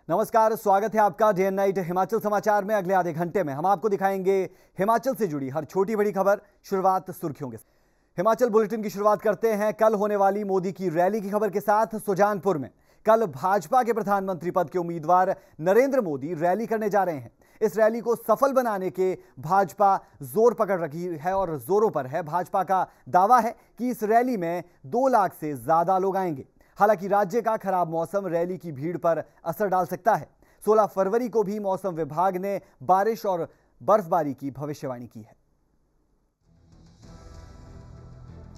नमस्कार, स्वागत है आपका डे एंड नाइट हिमाचल समाचार में। अगले आधे घंटे में हम आपको दिखाएंगे हिमाचल से जुड़ी हर छोटी बड़ी खबर। शुरुआत सुर्खियों के साथ हिमाचल बुलेटिन की शुरुआत करते हैं कल होने वाली मोदी की रैली की खबर के साथ। सुजानपुर में कल भाजपा के प्रधानमंत्री पद के उम्मीदवार नरेंद्र मोदी रैली करने जा रहे हैं। इस रैली को सफल बनाने के भाजपा जोर पकड़ रखी है और जोरों पर है। भाजपा का दावा है कि इस रैली में 2 लाख से ज्यादा लोग आएंगे। हालांकि राज्य का खराब मौसम रैली की भीड़ पर असर डाल सकता है। 16 फरवरी को भी मौसम विभाग ने बारिश और बर्फबारी की भविष्यवाणी की है।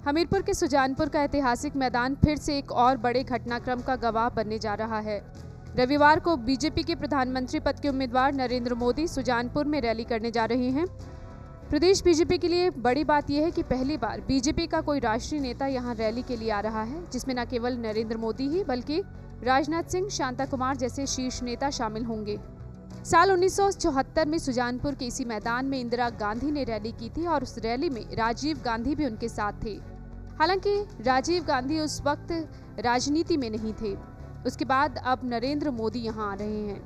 हमीरपुर के सुजानपुर का ऐतिहासिक मैदान फिर से एक और बड़े घटनाक्रम का गवाह बनने जा रहा है। रविवार को बीजेपी के प्रधानमंत्री पद के उम्मीदवार नरेंद्र मोदी सुजानपुर में रैली करने जा रहे हैं। प्रदेश बीजेपी के लिए बड़ी बात यह है कि पहली बार बीजेपी का कोई राष्ट्रीय नेता यहां रैली के लिए आ रहा है, जिसमें न केवल नरेंद्र मोदी ही बल्कि राजनाथ सिंह, शांता कुमार जैसे शीर्ष नेता शामिल होंगे। साल 1974 में सुजानपुर के इसी मैदान में इंदिरा गांधी ने रैली की थी और उस रैली में राजीव गांधी भी उनके साथ थे। हालांकि राजीव गांधी उस वक्त राजनीति में नहीं थे। उसके बाद अब नरेंद्र मोदी यहां आ रहे हैं।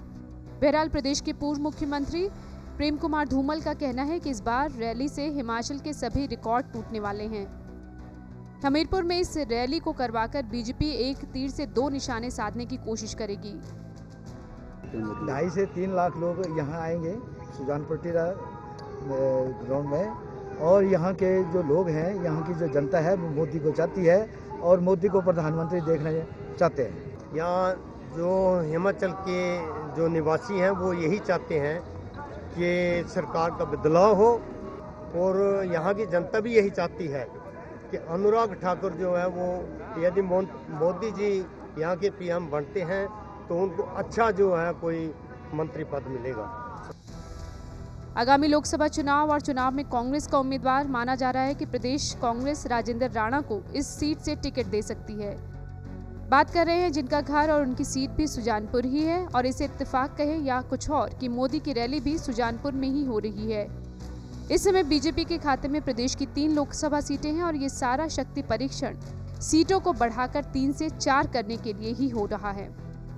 बहरहाल प्रदेश के पूर्व मुख्यमंत्री प्रेम कुमार धूमल का कहना है कि इस बार रैली से हिमाचल के सभी रिकॉर्ड टूटने वाले हैं। हमीरपुर में इस रैली को करवाकर बीजेपी एक तीर से 2 निशाने साधने की कोशिश करेगी। 2.5 से 3 लाख लोग यहाँ आएंगे सुजानपुर ग्राउंड में, और यहाँ के जो लोग हैं, यहाँ की जो जनता है वो मोदी को चाहती है और मोदी को प्रधानमंत्री देखना चाहते हैं। यहाँ जो हिमाचल के जो निवासी हैं वो यही चाहते हैं कि सरकार का बदलाव हो, और यहाँ की जनता भी यही चाहती है कि अनुराग ठाकुर जो है वो यदि मोदी जी यहाँ के पीएम बनते हैं तो उनको अच्छा जो है कोई मंत्री पद मिलेगा। आगामी लोकसभा चुनाव और चुनाव में कांग्रेस का उम्मीदवार माना जा रहा है कि प्रदेश कांग्रेस राजेंद्र राणा को इस सीट से टिकट दे सकती है। बात कर रहे हैं जिनका घर और उनकी सीट भी सुजानपुर ही है, और इसे इत्तेफाक कहे या कुछ और कि मोदी की रैली भी सुजानपुर में ही हो रही है। इस समय बीजेपी के खाते में प्रदेश की 3 लोकसभा सीटें हैं और ये सारा शक्ति परीक्षण सीटों को बढ़ाकर 3 से 4 करने के लिए ही हो रहा है।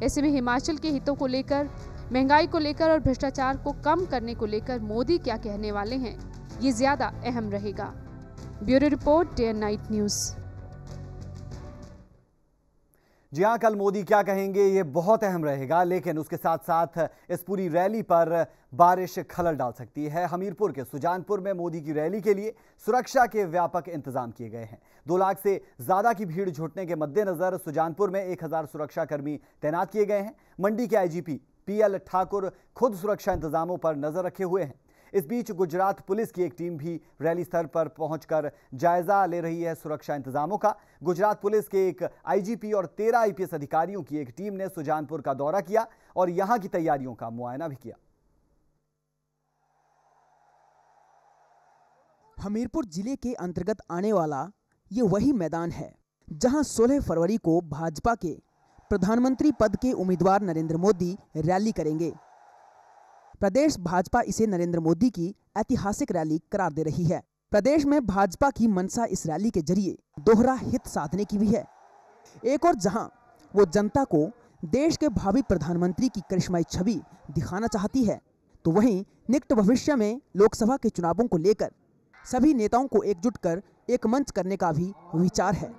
ऐसे में हिमाचल के हितों को लेकर, महंगाई को लेकर और भ्रष्टाचार को कम करने को लेकर मोदी क्या कहने वाले हैं, ये ज्यादा अहम रहेगा। Bureau report, day and night news. जी हाँ, कल मोदी क्या कहेंगे ये बहुत अहम रहेगा, लेकिन उसके साथ साथ इस पूरी रैली पर बारिश खलल डाल सकती है। हमीरपुर के सुजानपुर में मोदी की रैली के लिए सुरक्षा के व्यापक इंतजाम किए गए हैं। 2 लाख से ज्यादा की भीड़ जुटने के मद्देनजर सुजानपुर में 1000 सुरक्षा कर्मी तैनात किए गए हैं। मंडी के आईजीपी PL ठाकुर खुद सुरक्षा इंतजामों पर नजर रखे हुए हैं। इस बीच गुजरात पुलिस की एक टीम भी रैली स्थल पर पहुंचकर जायजा ले रही है सुरक्षा इंतजामों का। गुजरात पुलिस के एक IGP और 13 IPS अधिकारियों की एक टीम ने सुजानपुर का दौरा किया और यहां की तैयारियों का मुआयना भी किया। हमीरपुर जिले के अंतर्गत आने वाला ये वही मैदान है जहां 16 फरवरी को भाजपा के प्रधानमंत्री पद के उम्मीदवार नरेंद्र मोदी रैली करेंगे। प्रदेश भाजपा इसे नरेंद्र मोदी की ऐतिहासिक रैली करार दे रही है। प्रदेश में भाजपा की मंशा इस रैली के जरिए दोहरा हित साधने की भी है। एक और जहां वो जनता को देश के भावी प्रधानमंत्री की करिश्माई छवि दिखाना चाहती है, तो वहीं निकट भविष्य में लोकसभा के चुनावों को लेकर सभी नेताओं को एकजुट कर एक मंच करने का भी विचार है।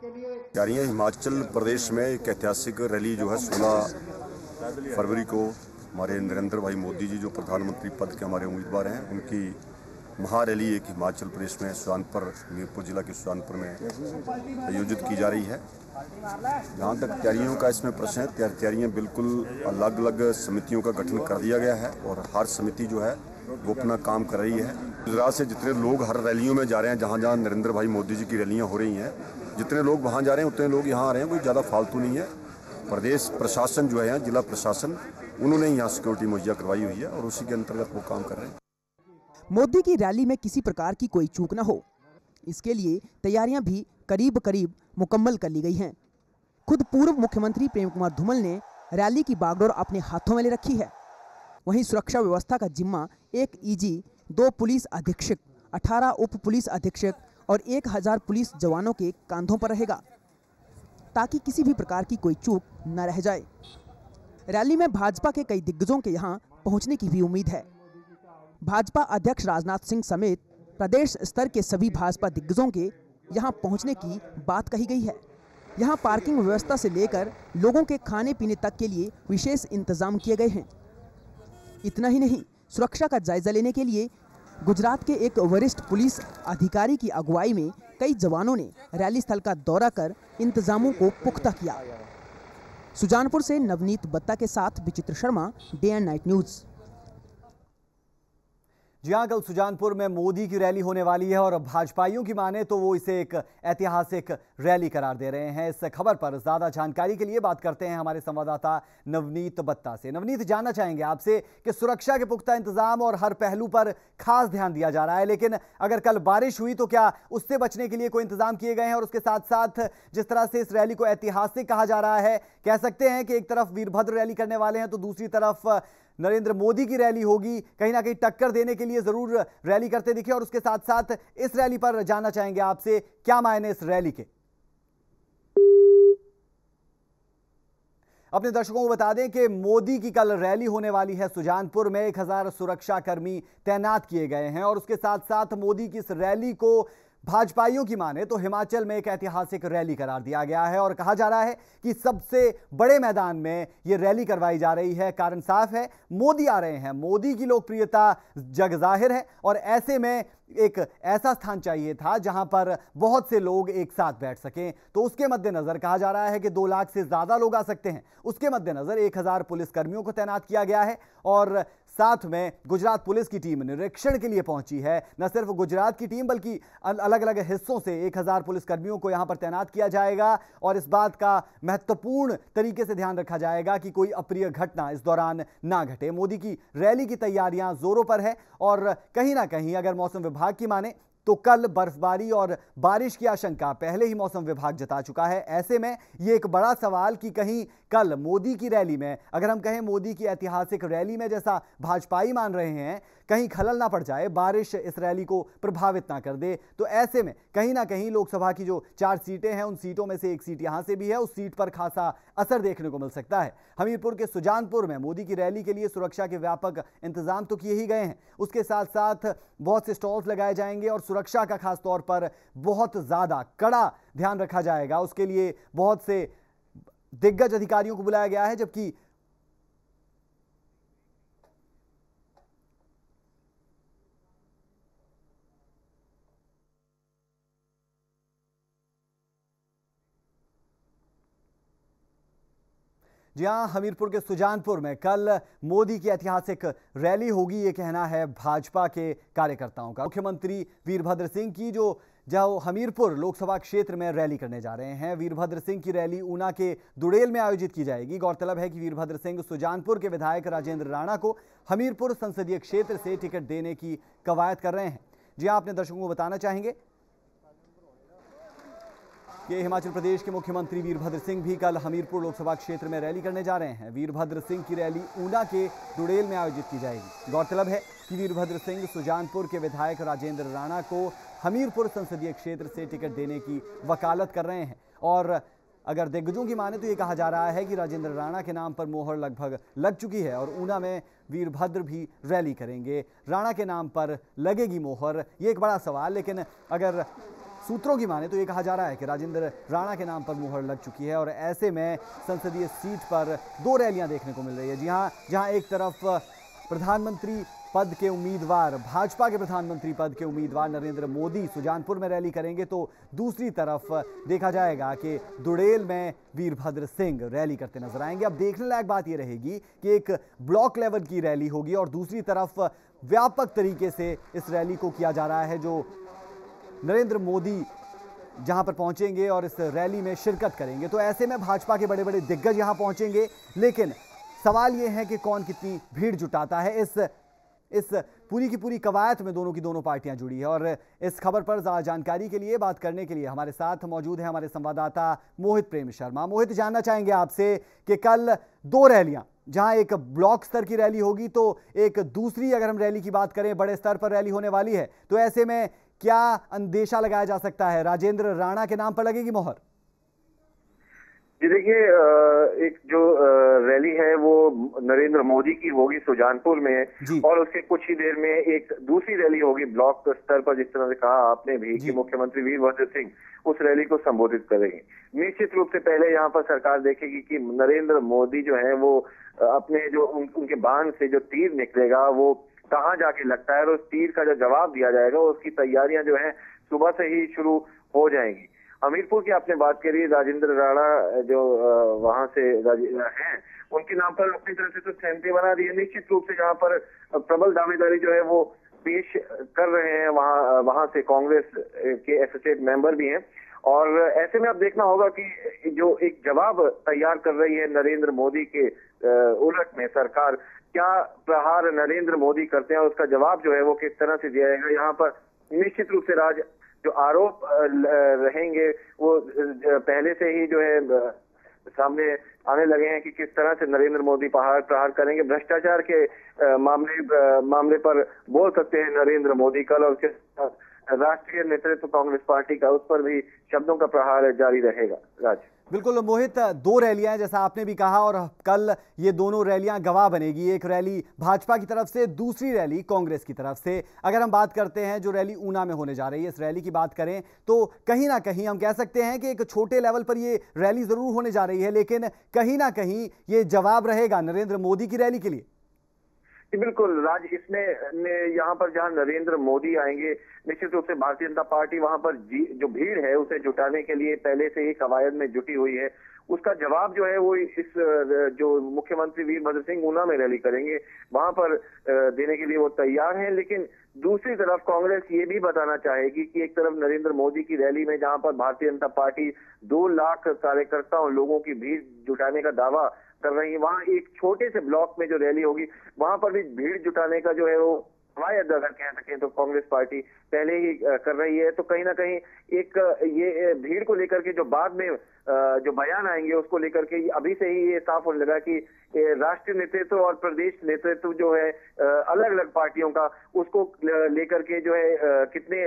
हिमाचल प्रदेश में एक ऐतिहासिक रैली जो है 16 फरवरी को हमारे नरेंद्र भाई मोदी जी जो प्रधानमंत्री पद के हमारे उम्मीदवार हैं, उनकी महारैली एक हिमाचल प्रदेश में सुजानपुर, हमीरपुर जिला के सुजानपुर में आयोजित की जा रही है। जहाँ तक तैयारियों का इसमें प्रश्न है, तैयारियाँ बिल्कुल अलग अलग समितियों का गठन कर दिया गया है और हर समिति जो है वो अपना काम कर रही है। गुजरात से जितने लोग हर रैलियों में जा रहे हैं, जहाँ जहाँ नरेंद्र भाई मोदी जी की रैलियाँ हो रही हैं, जितने लोग वहाँ जा रहे हैं उतने लोग यहाँ आ रहे हैं। कोई ज़्यादा फालतू नहीं है। प्रदेश प्रशासन जो है यहाँ, जिला प्रशासन, उन्होंने यहाँ सिक्योरिटी मुहैया करवाई हुई है और उसी के अंतर्गत वो काम कर रहे हैं। मोदी की रैली में किसी प्रकार की कोई चूक न हो, इसके लिए तैयारियां भी करीब करीब मुकम्मल कर ली गई हैं। खुद पूर्व मुख्यमंत्री प्रेम कुमार धूमल ने रैली की बागडोर अपने हाथों में ले रखी है। वहीं सुरक्षा व्यवस्था का जिम्मा 1 EG, 2 पुलिस अधीक्षक, 18 उप पुलिस अधीक्षक और 1000 पुलिस जवानों के कांधों पर रहेगा, ताकि किसी भी प्रकार की कोई चूक न रह जाए। रैली में भाजपा के कई दिग्गजों के यहां पहुंचने की भी उम्मीद है। भाजपा अध्यक्ष राजनाथ सिंह समेत प्रदेश स्तर के सभी भाजपा दिग्गजों के यहां पहुंचने की बात कही गई है। यहां पार्किंग व्यवस्था से लेकर लोगों के खाने पीने तक के लिए विशेष इंतजाम किए गए हैं। इतना ही नहीं, सुरक्षा का जायजा लेने के लिए गुजरात के एक वरिष्ठ पुलिस अधिकारी की अगुवाई में कई जवानों ने रैली स्थल का दौरा कर इंतजामों को पुख्ता किया। सुजानपुर से नवनीत बत्ता के साथ Vichitra Sharma, day and night news. जी हाँ, कल सुजानपुर में मोदी की रैली होने वाली है और भाजपाइयों की माने तो वो इसे एक ऐतिहासिक रैली करार दे रहे हैं। इस खबर पर ज्यादा जानकारी के लिए बात करते हैं हमारे संवाददाता नवनीत बत्ता से। नवनीत, जानना चाहेंगे आपसे कि सुरक्षा के पुख्ता इंतजाम और हर पहलू पर खास ध्यान दिया जा रहा है, लेकिन अगर कल बारिश हुई तो क्या उससे बचने के लिए कोई इंतजाम किए गए हैं? और उसके साथ साथ जिस तरह से इस रैली को ऐतिहासिक कहा जा रहा है, कह सकते हैं कि एक तरफ वीरभद्र रैली करने वाले हैं तो दूसरी तरफ नरेंद्र मोदी की रैली होगी, कहीं ना कहीं टक्कर देने के लिए जरूर रैली करते दिखे। और उसके साथ साथ इस रैली पर जानना चाहेंगे आपसे, क्या मायने इस रैली के? अपने दर्शकों को बता दें कि मोदी की कल रैली होने वाली है सुजानपुर में। 1000 सुरक्षा कर्मी तैनात किए गए हैं और उसके साथ साथ मोदी की इस रैली को भाजपाइयों की माने तो हिमाचल में एक ऐतिहासिक रैली करार दिया गया है और कहा जा रहा है कि सबसे बड़े मैदान में यह रैली करवाई जा रही है। कारण साफ है, मोदी आ रहे हैं, मोदी की लोकप्रियता जग जाहिर है और ऐसे में एक ऐसा स्थान चाहिए था जहां पर बहुत से लोग एक साथ बैठ सकें। तो उसके मद्देनजर कहा जा रहा है कि 2 लाख से ज्यादा लोग आ सकते हैं। उसके मद्देनजर 1000 पुलिसकर्मियों को तैनात किया गया है और साथ में गुजरात पुलिस की टीम निरीक्षण के लिए पहुंची है। न सिर्फ गुजरात की टीम बल्कि अलग अलग हिस्सों से 1000 पुलिसकर्मियों को यहां पर तैनात किया जाएगा और इस बात का महत्वपूर्ण तरीके से ध्यान रखा जाएगा कि कोई अप्रिय घटना इस दौरान ना घटे। मोदी की रैली की तैयारियां जोरों पर है और कहीं ना कहीं अगर मौसम विभाग की माने तो कल बर्फबारी और बारिश की आशंका पहले ही मौसम विभाग जता चुका है। ऐसे में ये एक बड़ा सवाल कि कहीं कल मोदी की रैली में, अगर हम कहें मोदी की ऐतिहासिक रैली में जैसा भाजपाई मान रहे हैं, कहीं खलल ना पड़ जाए, बारिश इस रैली को प्रभावित ना कर दे। तो ऐसे में कहीं ना कहीं लोकसभा की जो 4 सीटें हैं उन सीटों में से एक सीट यहां से भी है, उस सीट पर खासा असर देखने को मिल सकता है। हमीरपुर के सुजानपुर में मोदी की रैली के लिए सुरक्षा के व्यापक इंतजाम तो किए ही गए हैं, उसके साथ साथ बहुत से स्टॉल्स लगाए जाएंगे और सुरक्षा का खास तौर पर बहुत ज्यादा कड़ा ध्यान रखा जाएगा। उसके लिए बहुत से दिग्गज अधिकारियों को बुलाया गया है। जबकि जी हां, हमीरपुर के सुजानपुर में कल मोदी की ऐतिहासिक रैली होगी, ये कहना है भाजपा के कार्यकर्ताओं का। मुख्यमंत्री वीरभद्र सिंह की जो हमीरपुर लोकसभा क्षेत्र में रैली करने जा रहे हैं। वीरभद्र सिंह की रैली ऊना के दुड़ेल में आयोजित की जाएगी। गौरतलब है कि वीरभद्र सिंह सुजानपुर के विधायक राजेंद्र राणा को हमीरपुर संसदीय क्षेत्र से टिकट देने की कवायद कर रहे हैं। जी हां, अपने दर्शकों को बताना चाहेंगे कि हिमाचल प्रदेश के मुख्यमंत्री वीरभद्र सिंह भी कल हमीरपुर लोकसभा क्षेत्र में रैली करने जा रहे हैं। वीरभद्र सिंह की रैली ऊना के दुड़ेल में आयोजित की जाएगी। गौरतलब है कि वीरभद्र सिंह सुजानपुर के विधायक राजेंद्र राणा को हमीरपुर संसदीय क्षेत्र से टिकट देने की वकालत कर रहे हैं और अगर दिग्गजों की माने तो ये कहा जा रहा है कि राजेंद्र राणा के नाम पर मोहर लगभग लग चुकी है और ऊना में वीरभद्र भी रैली करेंगे। राणा के नाम पर लगेगी मोहर, ये एक बड़ा सवाल, लेकिन अगर सूत्रों की माने तो ये कहा जा रहा है कि राजेंद्र राणा के नाम पर मुहर लग चुकी है और ऐसे में संसदीय सीट पर 2 रैलियां देखने को मिल रही है। जी हां, जहां एक तरफ प्रधानमंत्री पद के उम्मीदवार, भाजपा के प्रधानमंत्री पद के उम्मीदवार नरेंद्र मोदी सुजानपुर में रैली करेंगे तो दूसरी तरफ देखा जाएगा कि दुड़ेल में वीरभद्र सिंह रैली करते नजर आएंगे। अब देखने लायक बात यह रहेगी कि एक ब्लॉक लेवल की रैली होगी और दूसरी तरफ व्यापक तरीके से इस रैली को किया जा रहा है, जो नरेंद्र मोदी जहां पर पहुंचेंगे और इस रैली में शिरकत करेंगे। तो ऐसे में भाजपा के बड़े बड़े दिग्गज यहां पहुंचेंगे, लेकिन सवाल यह है कि कौन कितनी भीड़ जुटाता है। इस पूरी की पूरी कवायद में दोनों की दोनों पार्टियां जुड़ी है और इस खबर पर ज़्यादा जानकारी के लिए, बात करने के लिए हमारे साथ मौजूद है हमारे संवाददाता मोहित प्रेम शर्मा। मोहित, जानना चाहेंगे आपसे कि कल 2 रैलियां, जहां एक ब्लॉक स्तर की रैली होगी तो एक दूसरी, अगर हम रैली की बात करें, बड़े स्तर पर रैली होने वाली है, तो ऐसे में क्या अंदेशा लगाया जा सकता है? राजेंद्र राणा के नाम पर लगेगी मोहर? जी देखिए, एक जो रैली है वो नरेंद्र मोदी की होगी सुजानपुर में, और उसके कुछ ही देर में एक दूसरी रैली होगी ब्लॉक स्तर पर, जिस तरह से कहा आपने भी कि मुख्यमंत्री वीरभद्र सिंह उस रैली को संबोधित करेंगे। निश्चित रूप से पहले यहाँ पर सरकार देखेगी कि नरेंद्र मोदी जो है वो अपने जो उनके बाण से जो तीर निकलेगा वो कहाँ जाके लगता है, और उस तीर का जो जवाब दिया जाएगा उसकी तैयारियां जो है सुबह से ही शुरू हो जाएंगी। हमीरपुर की आपने बात करी, राजेंद्र राणा जो वहां से हैं, उनके नाम पर अपनी तरफ से तो सहमति बना दी है। निश्चित रूप से यहाँ पर प्रबल दावेदारी जो है वो पेश कर रहे हैं, वहां से कांग्रेस के एसोसिएट मेंबर भी हैं, और ऐसे में अब देखना होगा कि जो एक जवाब तैयार कर रही है नरेंद्र मोदी के उलट में सरकार, क्या प्रहार नरेंद्र मोदी करते हैं, उसका जवाब जो है वो किस तरह से दिया जाएगा। यहाँ पर निश्चित रूप से जो आरोप रहेंगे वो पहले से ही जो है सामने आने लगे हैं कि किस तरह से नरेंद्र मोदी प्रहार करेंगे। भ्रष्टाचार के मामले पर बोल सकते हैं नरेंद्र मोदी कल, और उसके राष्ट्रीय नेतृत्व कांग्रेस पार्टी का, उस पर भी शब्दों का प्रहार जारी रहेगा। राज बिल्कुल मोहित, दो रैलियां जैसा आपने भी कहा, और कल ये दोनों रैलियां गवाह बनेगी। एक रैली भाजपा की तरफ से, दूसरी रैली कांग्रेस की तरफ से। अगर हम बात करते हैं जो रैली ऊना में होने जा रही है, इस रैली की बात करें तो कहीं ना कहीं हम कह सकते हैं कि एक छोटे लेवल पर ये रैली जरूर होने जा रही है, लेकिन कहीं ना कहीं ये जवाब रहेगा नरेंद्र मोदी की रैली के लिए। बिल्कुल राज, इसमें यहाँ पर जहाँ नरेंद्र मोदी आएंगे, निश्चित रूप से भारतीय जनता पार्टी वहां पर जो भीड़ है उसे जुटाने के लिए पहले से ही कवायद में जुटी हुई है। उसका जवाब जो है वो इस जो मुख्यमंत्री वीरभद्र सिंह ऊना में रैली करेंगे वहां पर देने के लिए वो तैयार हैं। लेकिन दूसरी तरफ कांग्रेस ये भी बताना चाहेगी कि एक तरफ नरेंद्र मोदी की रैली में जहां पर भारतीय जनता पार्टी 2 लाख कार्यकर्ताओं लोगों की भीड़ जुटाने का दावा कर रही है, वहां एक छोटे से ब्लॉक में जो रैली होगी वहां पर भी भीड़ जुटाने का जो है वो कवायद अगर कह सकें तो कांग्रेस पार्टी पहले ही कर रही है। तो कहीं ना कहीं एक ये भीड़ को लेकर के जो बाद में जो बयान आएंगे उसको लेकर के अभी से ही ये साफ होने लगा कि राष्ट्रीय नेतृत्व और प्रदेश नेतृत्व जो है अलग अलग पार्टियों का, उसको लेकर के जो है कितने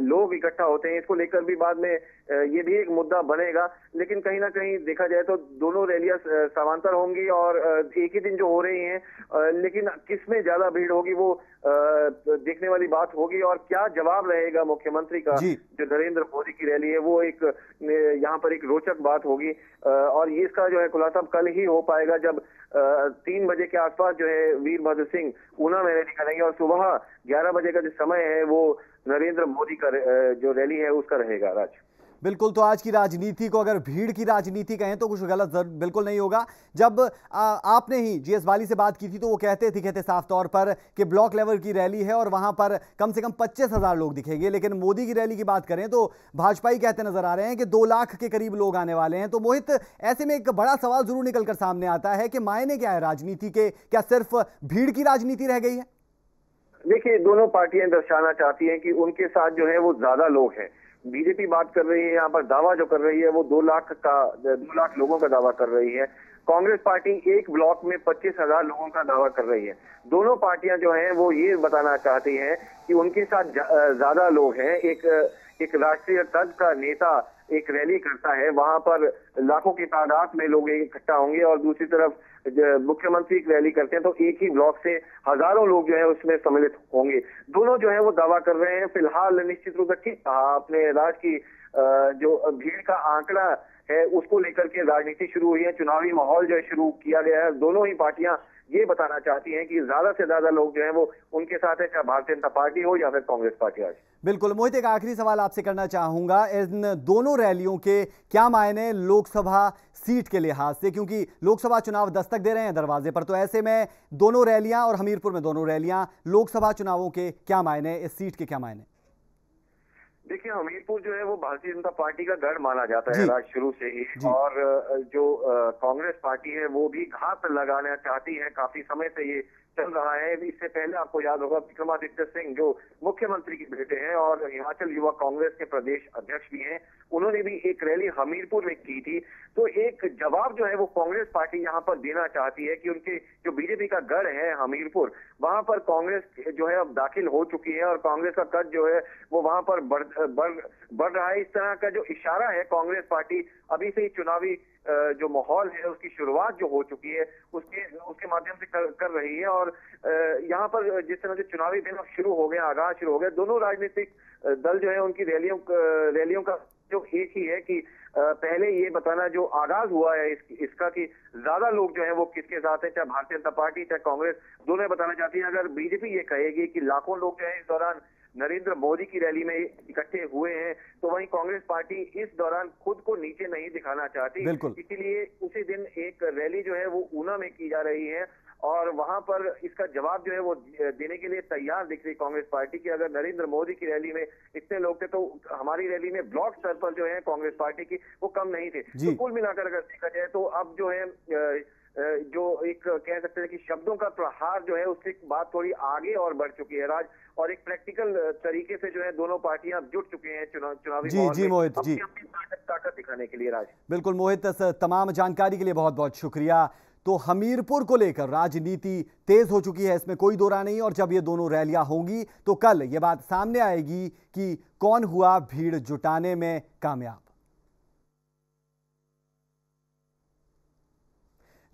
लोग इकट्ठा होते हैं, इसको लेकर भी बाद में ये भी एक मुद्दा बनेगा। लेकिन कहीं ना कहीं देखा जाए तो दोनों रैलियां समांतर होंगी और एक ही दिन जो हो रही हैं, लेकिन किसमें ज्यादा भीड़ होगी वो देखने वाली बात होगी, और क्या जवाब रहेगा मुख्यमंत्री का जो नरेंद्र मोदी की रैली है वो एक यहाँ पर एक रोचक बात होगी। और ये इसका जो है खुलासा कल ही हो पाएगा जब 3 बजे के आसपास जो है वीरभद्र सिंह ऊना में रैली करेंगे, और सुबह 11 बजे का जो समय है वो नरेंद्र मोदी का जो रैली है उसका रहेगा। राज बिल्कुल, तो आज की राजनीति को अगर भीड़ की राजनीति कहें तो कुछ गलत बिल्कुल नहीं होगा। जब आपने ही जीएस वाली से बात की थी तो वो कहते साफ तौर पर कि ब्लॉक लेवल की रैली है और वहां पर कम से कम 25,000 लोग दिखेंगे, लेकिन मोदी की रैली की बात करें तो भाजपा ही कहते नजर आ रहे हैं कि 2 लाख के करीब लोग आने वाले हैं। तो मोहित, ऐसे में एक बड़ा सवाल जरूर निकलकर सामने आता है कि मायने क्या है राजनीति के, क्या सिर्फ भीड़ की राजनीति रह गई है? देखिए, दोनों पार्टियां दर्शाना चाहती हैं कि उनके साथ जो है वो ज्यादा लोग हैं। बीजेपी बात कर रही है, यहाँ पर दावा जो कर रही है वो 2 लाख लोगों का दावा कर रही है। कांग्रेस पार्टी एक ब्लॉक में 25,000 लोगों का दावा कर रही है। दोनों पार्टियां जो हैं वो ये बताना चाहती हैं कि उनके साथ ज्यादा लोग हैं। एक राष्ट्रीय कद का नेता एक रैली करता है, वहां पर लाखों की तादाद में लोग इकट्ठा होंगे, और दूसरी तरफ मुख्यमंत्री एक रैली करते हैं तो एक ही ब्लॉक से हजारों लोग जो है उसमें सम्मिलित होंगे। दोनों जो है वो दावा कर रहे हैं। फिलहाल निश्चित रूप से ठीक कहा आपने राज की जो भीड़ का आंकड़ा है उसको लेकर के राजनीति शुरू हुई है, चुनावी माहौल जो है शुरू किया गया है। दोनों ही पार्टियां ये बताना चाहती हैं कि ज्यादा से ज्यादा लोग जो है वो उनके साथ है, चाहे भारतीय जनता पार्टी हो या फिर कांग्रेस पार्टी। आज बिल्कुल मोहित, एक आखिरी सवाल आपसे करना चाहूंगा, इन दोनों रैलियों के क्या मायने लोकसभा सीट के लिहाज से, क्योंकि लोकसभा चुनाव दस्तक दे रहे हैं दरवाजे पर, तो ऐसे में दोनों रैलियां और हमीरपुर में दोनों रैलियां, लोकसभा चुनावों के क्या मायने, इस सीट के क्या मायने? देखिए, हमीरपुर जो है वो भारतीय जनता पार्टी का गढ़ माना जाता है राज शुरू से ही, और जो कांग्रेस पार्टी है वो भी घात लगाना चाहती है, काफी समय से ये चल रहा है। इससे पहले आपको याद होगा विक्रमादित्य सिंह जो मुख्यमंत्री के बेटे हैं और हिमाचल युवा कांग्रेस के प्रदेश अध्यक्ष भी हैं, उन्होंने भी एक रैली हमीरपुर में की थी। तो एक जवाब जो है वो कांग्रेस पार्टी यहाँ पर देना चाहती है कि उनके जो बीजेपी का गढ़ है हमीरपुर, वहां पर कांग्रेस जो है अब दाखिल हो चुकी है और कांग्रेस का कद जो है वो वहां पर बढ़ रहा है। इस तरह का जो इशारा है कांग्रेस पार्टी अभी से ही चुनावी जो माहौल है उसकी शुरुआत जो हो चुकी है उसके माध्यम से कर रही है। और यहाँ पर जिस तरह से चुनावी दिन शुरू हो गए, आगाज शुरू हो गया, दोनों राजनीतिक दल जो है उनकी रैलियों का जो एक ही है कि पहले ये बताना जो आगाज हुआ है इसका कि ज्यादा लोग जो है वो किसके साथ है, चाहे भारतीय जनता पार्टी चाहे कांग्रेस, दोनों बताना चाहती है। अगर बीजेपी ये कहेगी कि लाखों लोग जो है इस दौरान नरेंद्र मोदी की रैली में इकट्ठे हुए हैं, तो वहीं कांग्रेस पार्टी इस दौरान खुद को नीचे नहीं दिखाना चाहती, इसीलिए उसी दिन एक रैली जो है वो ऊना में की जा रही है और वहां पर इसका जवाब जो है वो देने के लिए तैयार दिख रही कांग्रेस पार्टी की। अगर नरेंद्र मोदी की रैली में इतने लोग थे तो हमारी रैली में ब्लॉक स्तर पर जो है कांग्रेस पार्टी की वो कम नहीं थे। तो कुल मिलाकर अगर देखा जाए तो अब जो है जो एक कह सकते हैं कि शब्दों का प्रहार जो है उससे बात थोड़ी आगे और बढ़ चुकी है राज, और एक प्रैक्टिकल तरीके से जो है दोनों पार्टियां जुट चुके हैं चुनावी जी मोहित जी, ताकत दिखाने के लिए। राज बिल्कुल मोहित, तमाम जानकारी के लिए बहुत बहुत शुक्रिया। तो हमीरपुर को लेकर राजनीति तेज हो चुकी है, इसमें कोई दो राय नहीं, और जब ये दोनों रैलियां होंगी तो कल ये बात सामने आएगी कि कौन हुआ भीड़ जुटाने में कामयाब।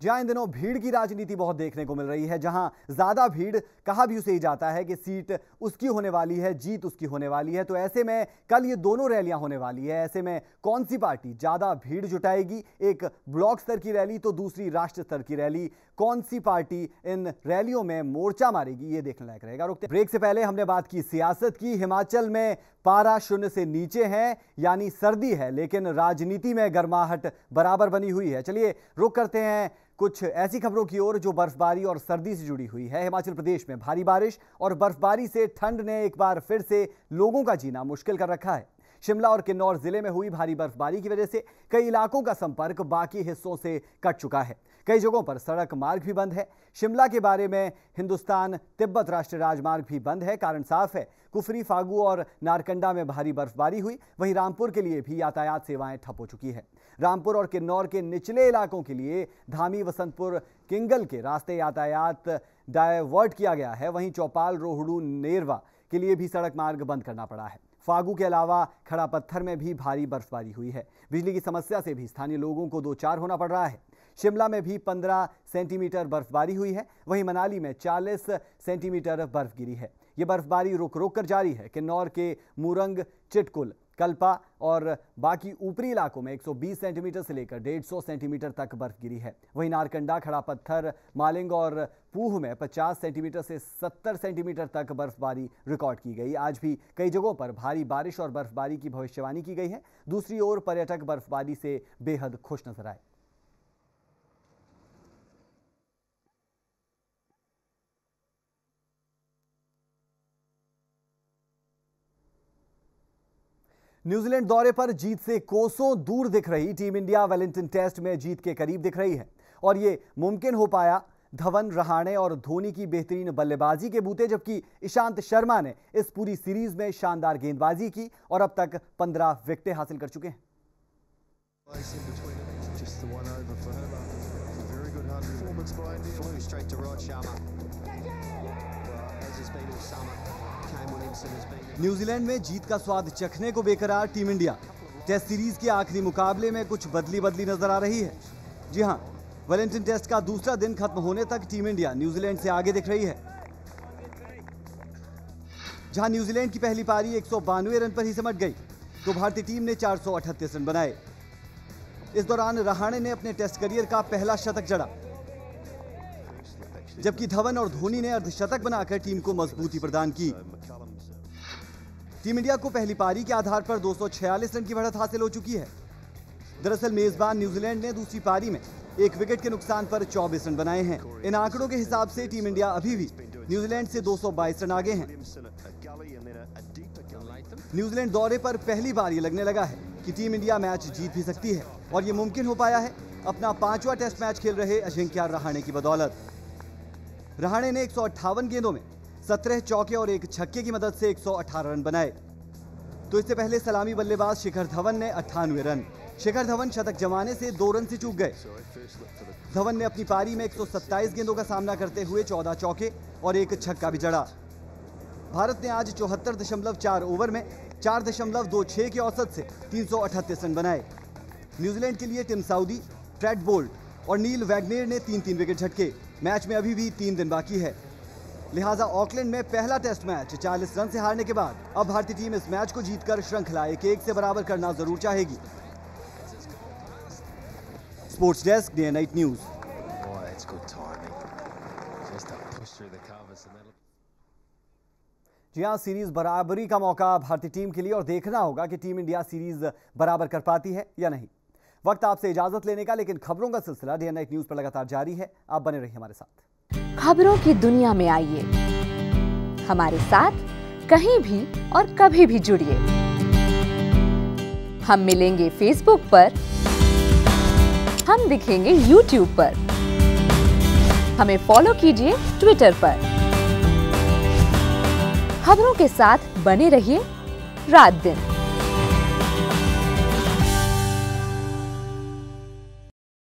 जहां इन दिनों भीड़ की राजनीति बहुत देखने को मिल रही है, जहां ज्यादा भीड़ कहा भी उसे ही जाता है कि सीट उसकी होने वाली है, जीत उसकी होने वाली है। तो ऐसे में कल ये दोनों रैलियां होने वाली है, ऐसे में कौन सी पार्टी ज्यादा भीड़ जुटाएगी, एक ब्लॉक स्तर की रैली तो दूसरी राष्ट्र स्तर की रैली, कौन सी पार्टी इन रैलियों में मोर्चा मारेगी, ये देखने लायक रहेगा। रुकते ब्रेक से पहले हमने बात की सियासत की। हिमाचल में पारा शून्य से नीचे है, यानी सर्दी है, लेकिन राजनीति में गर्माहट बराबर बनी हुई है। चलिए रुक करते हैं कुछ ऐसी खबरों की ओर जो बर्फबारी और सर्दी से जुड़ी हुई है। हिमाचल प्रदेश में भारी बारिश और बर्फबारी से ठंड ने एक बार फिर से लोगों का जीना मुश्किल कर रखा है। शिमला और किन्नौर जिले में हुई भारी बर्फबारी की वजह से कई इलाकों का संपर्क बाकी हिस्सों से कट चुका है। कई जगहों पर सड़क मार्ग भी बंद है। शिमला के बारे में हिंदुस्तान तिब्बत राष्ट्रीय राजमार्ग भी बंद है। कारण साफ है, कुफरी, फागू और नारकंडा में भारी बर्फबारी हुई। वहीं रामपुर के लिए भी यातायात सेवाएं ठप हो चुकी है। रामपुर और किन्नौर के निचले इलाकों के लिए धामी, वसंतपुर, किंगल के रास्ते यातायात डायवर्ट किया गया है। वहीं चौपाल, रोहड़ू, नेरवा के लिए भी सड़क मार्ग बंद करना पड़ा है। फागू के अलावा खड़ा पत्थर में भी भारी बर्फबारी हुई है। बिजली की समस्या से भी स्थानीय लोगों को दो चार होना पड़ रहा है। शिमला में भी 15 सेंटीमीटर बर्फबारी हुई है। वहीं मनाली में 40 सेंटीमीटर बर्फ गिरी है। ये बर्फबारी रुक रुक कर जारी है। किन्नौर के मूरंग, चिटकुल, कल्पा और बाकी ऊपरी इलाकों में 120 सेंटीमीटर से लेकर 150 सेंटीमीटर तक बर्फ गिरी है। वहीं नारकंडा, खड़ा पत्थर, मालिंग और पूह में 50 सेंटीमीटर से 70 सेंटीमीटर तक बर्फबारी रिकॉर्ड की गई। आज भी कई जगहों पर भारी बारिश और बर्फबारी की भविष्यवाणी की गई है। दूसरी ओर पर्यटक बर्फबारी से बेहद खुश नजर आए। न्यूजीलैंड दौरे पर जीत से कोसों दूर दिख रही टीम इंडिया वेलिंगटन टेस्ट में जीत के करीब दिख रही है, और ये मुमकिन हो पाया धवन, रहाणे और धोनी की बेहतरीन बल्लेबाजी के बूते, जबकि ईशांत शर्मा ने इस पूरी सीरीज में शानदार गेंदबाजी की और अब तक 15 विकेटें हासिल कर चुके हैं। न्यूजीलैंड में जीत का स्वाद चखने को बेकरार टीम इंडिया टेस्ट सीरीज के आखिरी मुकाबले में कुछ बदली नजर आ रही है। जी हां, वेलिंगटन टेस्ट का दूसरा दिन खत्म होने तक टीम इंडिया न्यूजीलैंड से आगे दिख रही है। जहां न्यूजीलैंड की पहली पारी 192 रन पर ही सिमट गई, तो भारतीय टीम ने 438 रन बनाए। इस दौरान रहाणे ने अपने टेस्ट करियर का पहला शतक जड़ा, जबकि धवन और धोनी ने अर्धशतक बनाकर टीम को मजबूती प्रदान की। टीम इंडिया को पहली पारी के आधार पर 246 रन की बढ़त हासिल हो चुकी है। दरअसल मेजबान न्यूजीलैंड ने दूसरी पारी में 1 विकेट के नुकसान पर 24 रन बनाए हैं। इन आंकड़ों के हिसाब से टीम इंडिया अभी भी न्यूजीलैंड से 222 रन आगे हैं। न्यूजीलैंड दौरे पर पहली बार ये लगने लगा है कि टीम इंडिया मैच जीत भी सकती है, और ये मुमकिन हो पाया है अपना 5वां टेस्ट मैच खेल रहे अजिंक्य रहाणे की बदौलत। रहाणे ने 158 गेंदों में 17 चौके और 1 छक्के की मदद से 118 रन बनाए। तो इससे पहले सलामी बल्लेबाज शिखर धवन ने 98 रन। शिखर धवन शतक जमाने से 2 रन से चूक गए। धवन ने अपनी पारी में 127 गेंदों का सामना करते हुए 14 चौके और 1 छक्का भी जड़ा। भारत ने आज 74.4 ओवर में 4.26 के औसत से 338 रन बनाए। न्यूजीलैंड के लिए टिम साउदी, ट्रेड बोल्ट और नील वैगनेर ने 3-3 विकेट झटके। मैच में अभी भी 3 दिन बाकी है, लिहाजा ऑकलैंड में पहला टेस्ट मैच 40 रन से हारने के बाद अब भारतीय टीम इस मैच को जीतकर श्रृंखला 1-1 से बराबर करना जरूर चाहेगी। Sports desk, day night news. जी हां, सीरीज बराबरी का मौका भारतीय टीम के लिए और देखना होगा कि टीम इंडिया सीरीज बराबर कर पाती है या नहीं। वक्त आपसे इजाजत लेने का, लेकिन खबरों का सिलसिला डे नाइट न्यूज पर लगातार जारी है। आप बने रहिए हमारे साथ। खबरों की दुनिया में आइए, हमारे साथ कहीं भी और कभी भी जुड़िए। हम मिलेंगे फेसबुक पर, हम दिखेंगे यूट्यूब पर, हमें फॉलो कीजिए ट्विटर पर। खबरों के साथ बने रहिए रात दिन।